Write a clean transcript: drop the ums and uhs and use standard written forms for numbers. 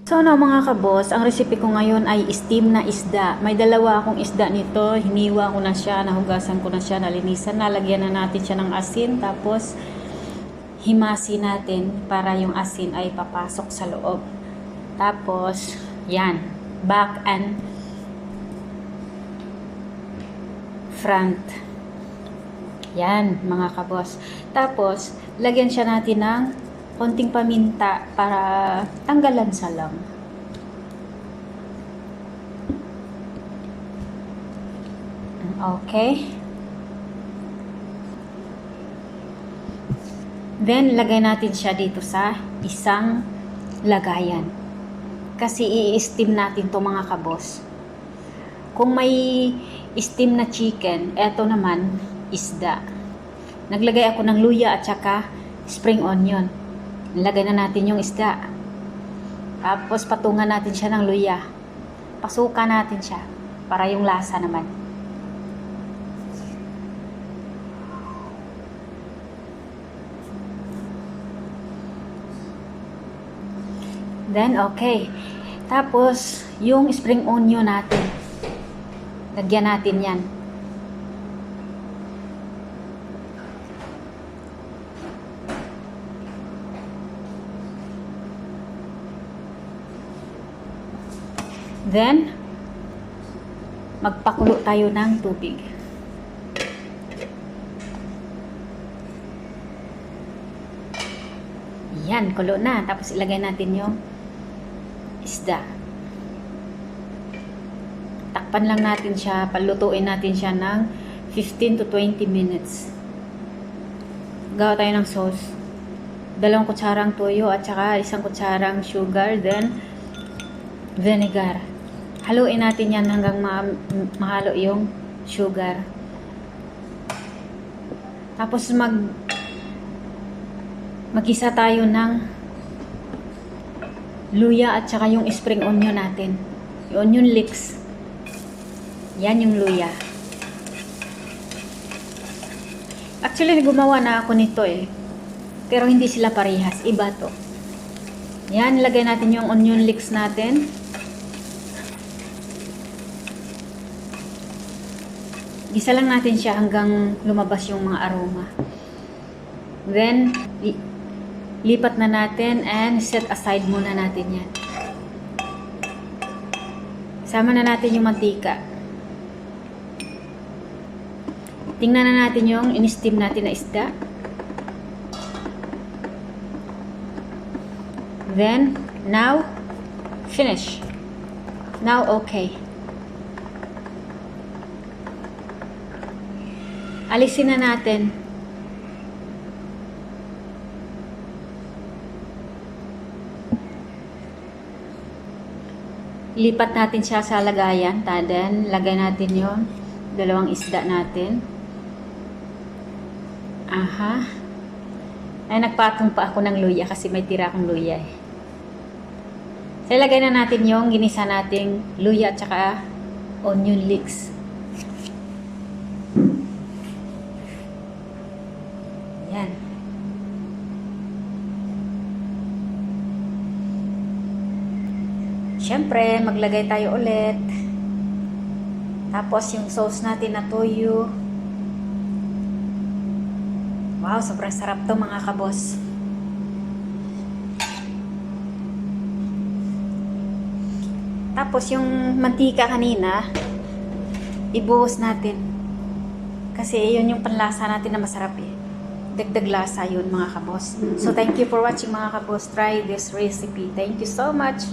So ano mga kabos, ang recipe ko ngayon ay steam na isda. May dalawa akong isda nito, hiniwa ko na siya, nahugasan ko na siya, nalinisan, nalagyan na natin siya ng asin, tapos himasin natin para yung asin ay papasok sa loob. Tapos, yan, back and front. Yan mga kabos. Tapos, lagyan siya natin ng konting paminta para tanggalan sa lang. Okay. Then, lagay natin siya dito sa isang lagayan. Kasi i-steam natin to mga kabos. Kung may steam na chicken, eto naman, isda. Naglagay ako ng luya at saka spring onion. Lagay na natin yung isda. Tapos patungan natin siya ng luya. Pasukan natin siya para yung lasa naman. Then okay. Tapos yung spring onion natin. Lagyan natin yan. Then, magpakulo tayo ng tubig. Yan, kulo na. Tapos ilagay natin yung isda. Takpan lang natin siya, palutuin natin siya ng 15 to 20 minutes. Gawa tayo ng sauce. 2 kutsarang toyo at saka 1 kutsarang sugar, then vinegar. Haluin natin yan hanggang mahalo yung sugar. Tapos mag-isa tayo ng luya at saka yung spring onion natin. Yung onion leeks. Yan yung luya. Actually, gumawa na ako nito eh. Pero hindi sila parehas. Iba to. Yan, lagay natin yung onion leeks natin. Gisa lang natin siya hanggang lumabas yung mga aroma. Then, lipat na natin and set aside muna natin yan. Sama na natin yung mantika. Tingnan na natin yung in-steam natin na isda. Then, now, finish. Now, okay. Alisin na natin. Lipat natin siya sa lagayan. Then, lagay natin yung 2 isda natin. Aha. Ay, nagpatong pa ako ng luya kasi may tira akong luya eh. So, lagay na natin yung ginisa nating luya at saka onion leeks. Yan. Siyempre, maglagay tayo ulit. Tapos, yung sauce natin na toyo. Wow, sobrang sarap to mga kabos. Tapos, yung mantika kanina, ibuhos natin. Kasi, yun yung panlasa natin na masarap eh. Dagdag lasa yun mga kabos. So, thank you for watching mga kabos. Try this recipe. Thank you so much.